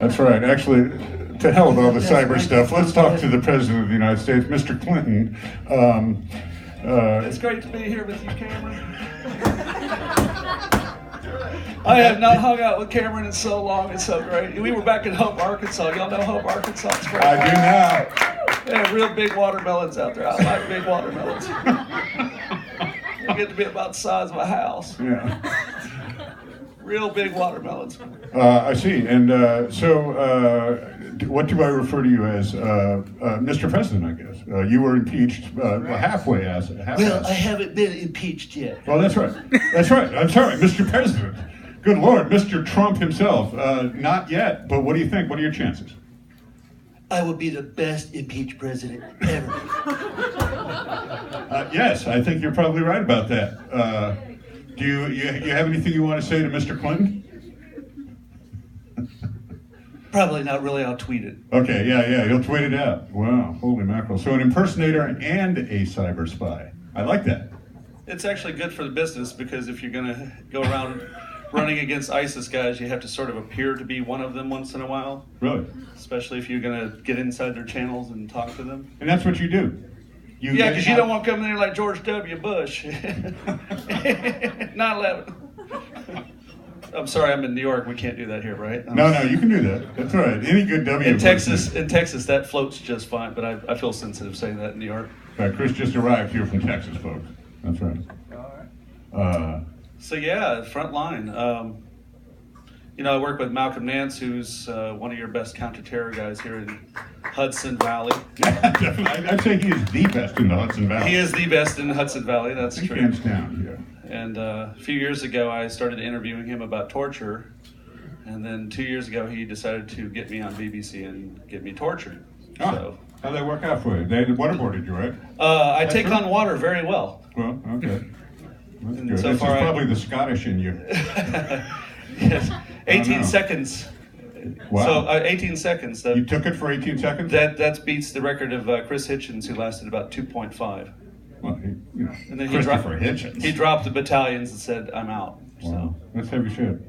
That's right. Actually, to hell with all the cyber stuff. Let's talk to the President of the United States, Mr. Clinton. It's great to be here with you, Cameron. I have not hung out with Cameron in so long. It's so great. We were back in Hope, Arkansas. Y'all know Hope, Arkansas? It's great. I do now. Yeah, real big watermelons out there. I like big watermelons. They get to be about the size of a house. Yeah. Real big watermelons. I see. And what do I refer to you as? Mr. President, I guess. You were impeached halfway as. Well, I haven't been impeached yet. Well, that's right. That's right. I'm sorry, Mr. President. Good Lord, Mr. Trump himself. Not yet, but what do you think? What are your chances? I will be the best impeached president ever. Yes, I think you're probably right about that. Do you have anything you want to say to Mr. Clinton? Probably not really. I'll tweet it. Okay, yeah, you'll tweet it out. Wow, holy mackerel. So an impersonator and a cyber spy. I like that. It's actually good for the business because if you're going to go around running against ISIS guys, you have to sort of appear to be one of them once in a while. Really? Especially if you're going to get inside their channels and talk to them. And that's what you do. Yeah, because you don't want to come in there like George W. Bush. 9/11. I'm sorry, I'm in New York. We can't do that here, right? No, you can do that. That's all right. Any good W. In Texas, that floats just fine. But I feel sensitive saying that in New York. Chris just arrived here from Texas, folks. That's right. All right. So yeah, front line. I work with Malcolm Nance, who's one of your best counterterror guys here in Hudson Valley. Yeah, definitely. I'd say he is the best in the Hudson Valley. He is the best in the Hudson Valley, that's true. Hands down, yeah. And a few years ago, I started interviewing him about torture. And then 2 years ago, he decided to get me on BBC and get me tortured. So, how'd that work out for you? They waterboarded you, right? I take on water very well. Well, okay. That's good. So this far is probably the Scottish in you. Yes. 18 seconds. Wow. So 18 seconds. You took it for 18 seconds? That beats the record of Chris Hitchens, who lasted about 2.5. Well, and then Christopher Hitchens. He dropped the battalions and said, "I'm out." Wow. So That's heavy shit.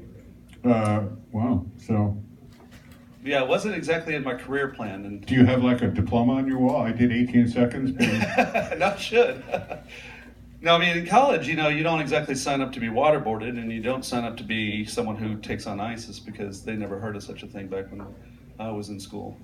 Wow. So. Yeah, it wasn't exactly in my career plan. And do you have like a diploma on your wall? I did 18 seconds. Not should. No, I mean, in college, you don't exactly sign up to be waterboarded, and you don't sign up to be someone who takes on ISIS because they never heard of such a thing back when I was in school.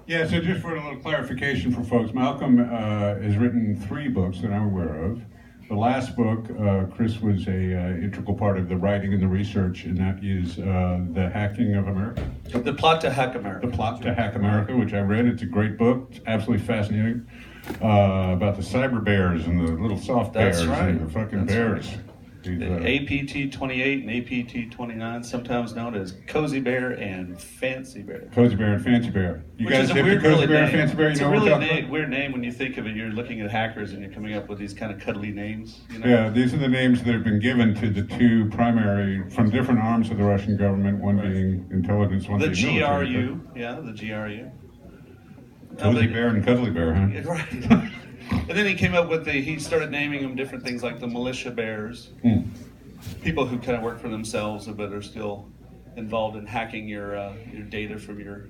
Yeah, so just for a little clarification for folks, Malcolm has written 3 books that I'm aware of. The last book, Chris was a integral part of the writing and the research, and that is The Hacking of America. The Plot to Hack America. The Plot to Hack America, which I read. It's a great book. It's absolutely fascinating. About the cyber bears and the little soft bears and the fucking bears. Right. The APT-28 and APT-29, sometimes known as Cozy Bear and Fancy Bear. Cozy Bear and Fancy Bear. You Which guys have the Cozy Bear and Fancy Bear? It's a really weird name when you think of it. You're looking at hackers and you're coming up with these kind of cuddly names. Yeah, these are the names that have been given to the 2 primary, from different arms of the Russian government, one being intelligence, one being military. GRU, the GRU. Cozy Bear and Cuddly Bear, huh? Right. And then he came up with he started naming them different things like the militia bears. People who kind of work for themselves but are still involved in hacking your data from your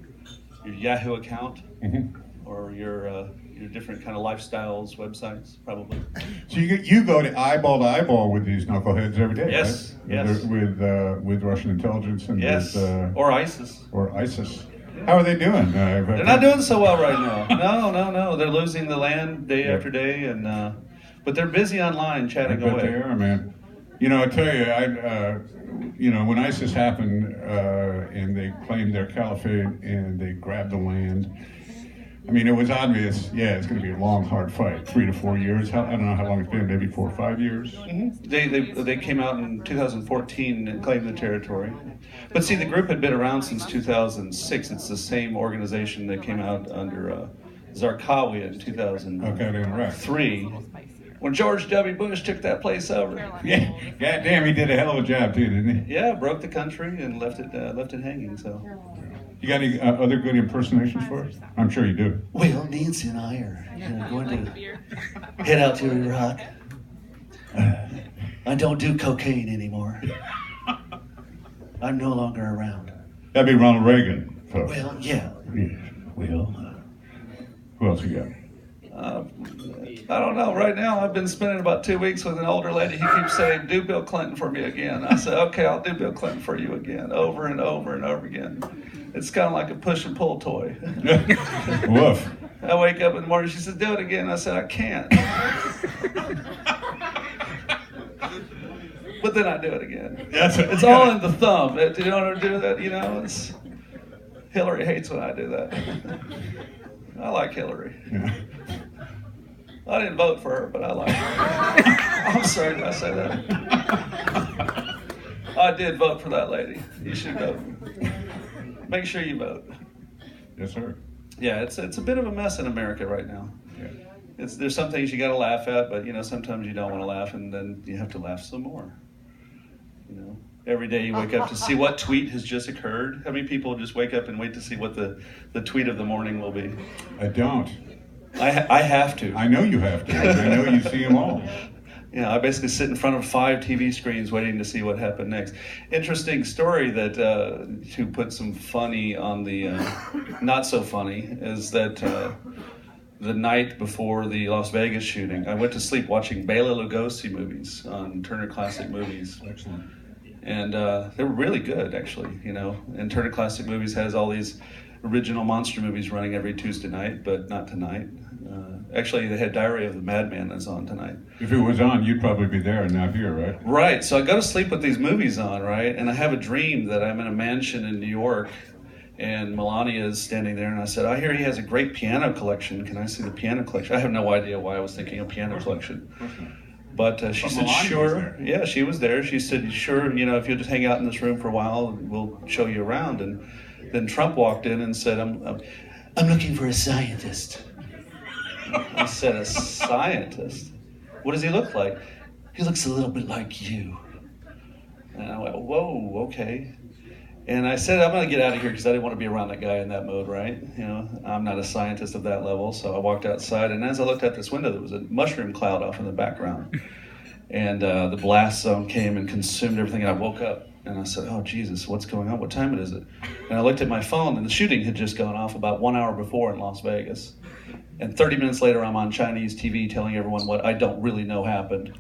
Yahoo account or your different kind of lifestyles websites, probably. So you go to eyeball with these knuckleheads every day, yes, right? Yes. With Russian intelligence and yes, or ISIS. Or ISIS. How are they doing? They're not doing so well right now. No. They're losing the land day after day, and but they're busy online chatting away. They are, man. I tell you, when ISIS happened and they claimed their caliphate and they grabbed the land, I mean, it was obvious, it's going to be a long, hard fight, 3 to 4 years. I don't know how long it's been, maybe 4 or 5 years. Mm-hmm. They came out in 2014 and claimed the territory. But see, the group had been around since 2006. It's the same organization that came out under Zarqawi in 2003. When George W. Bush took that place over. Yeah, goddamn, he did a hell of a job too, didn't he? Yeah, broke the country and left it hanging. So. You got any other good impersonations for us? I'm sure you do. Well, Nancy and I are going to head out to Iraq. I don't do cocaine anymore. I'm no longer around. That'd be Ronald Reagan. folks. Well, yeah. Yeah. Well, who else you got? I don't know. Right now, I've been spending about 2 weeks with an older lady. He keeps saying, "Do Bill Clinton for me again." I said, "Okay, I'll do Bill Clinton for you again," over and over and over again. It's kind of like a push and pull toy. Woof. I wake up in the morning. She said, "Do it again." I said, "I can't." But then I do it again. It's all in the thumb. You don't do that, you know. Hillary hates when I do that. I like Hillary. Yeah. I didn't vote for her, but I like her. I'm sorry, did I say that? I did vote for that lady. You should vote. Make sure you vote. Yes, sir. Yeah, it's a bit of a mess in America right now. Yeah. There's some things you got to laugh at, but sometimes you don't want to laugh, and then you have to laugh some more. Every day you wake up to see what tweet has just occurred. How many people just wake up and wait to see what the tweet of the morning will be? I don't. I have to. I know you have to. I know you see them all. Yeah, I basically sit in front of 5 TV screens waiting to see what happened next. Interesting story that to put some funny on the not so funny is that the night before the Las Vegas shooting, I went to sleep watching Bela Lugosi movies on Turner Classic Movies. Excellent. And they were really good, actually, And Turner Classic Movies has all these original monster movies running every Tuesday night, but not tonight. Actually, they had Diary of the Madman that's on tonight. If it was on, you'd probably be there and not here, right? Right. So I go to sleep with these movies on, right? And I have a dream that I'm in a mansion in New York, and Melania is standing there, and I said, "I hear he has a great piano collection. Can I see the piano collection?" I have no idea why I was thinking of piano collection. But she said, Melania "Sure." Yeah, she was there. She said, "Sure, if you'll just hang out in this room for a while, we'll show you around." And then Trump walked in and said, I'm looking for a scientist." I said, "A scientist? What does he look like?" "He looks a little bit like you." And I went, "Whoa, okay." And I said, "I'm going to get out of here," because I didn't want to be around that guy in that mode, right? I'm not a scientist of that level. So I walked outside, and as I looked out this window, there was a mushroom cloud off in the background. And the blast zone came and consumed everything, and I woke up. And I said, "Oh, Jesus, what's going on? What time is it?" And I looked at my phone, and the shooting had just gone off about 1 hour before in Las Vegas. And 30 minutes later, I'm on Chinese TV telling everyone what I don't really know happened.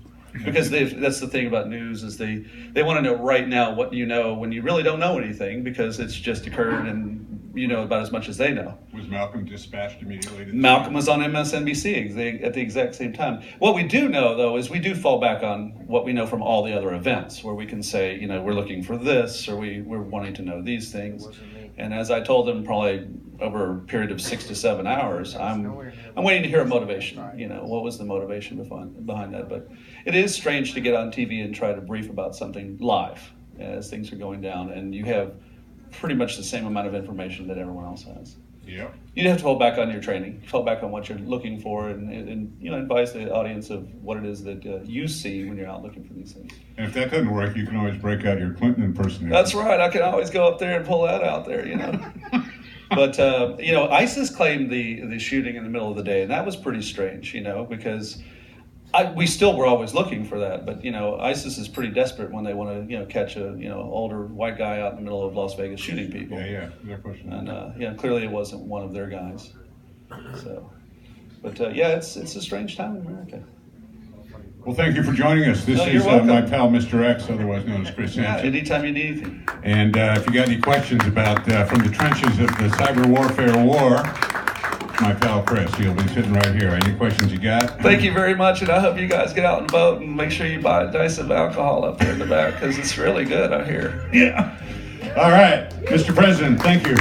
Because that's the thing about news, is they want to know right now what you know when you really don't know anything, because it's just occurred and you know about as much as they know. Was Malcolm dispatched immediately? Malcolm was on MSNBC at the exact same time. What we do know, though, is we do fall back on what we know from all the other events, where we can say, we're looking for this, or we're wanting to know these things. And as I told them, probably over a period of 6 to 7 hours, I'm waiting to hear a motivation. What was the motivation behind that? But it is strange to get on TV and try to brief about something live as things are going down, and you have pretty much the same amount of information that everyone else has. Yeah. You'd have to fall back on your training, fall back on what you're looking for, and advise the audience of what it is that you see when you're out looking for these things. And if that doesn't work, you can always break out your Clinton impersonator. That's right. I can always go up there and pull that out there, But, ISIS claimed the shooting in the middle of the day, and that was pretty strange, because we still were always looking for that. But, ISIS is pretty desperate when they want to, catch a, older white guy out in the middle of Las Vegas shooting people. Yeah, they're pushing. And, clearly it wasn't one of their guys. So, but, it's a strange time in America. Well, thank you for joining us. This is my pal, Mr. X, otherwise known as Chris Hansen. Anytime you need anything. And if you got any questions about from the trenches of the cyber warfare war, my pal Chris, he'll be sitting right here. Any questions you got? Thank you very much, and I hope you guys get out and vote, and make sure you buy a dice of alcohol up there in the back, because it's really good out here. Yeah. All right, Mr. President, thank you.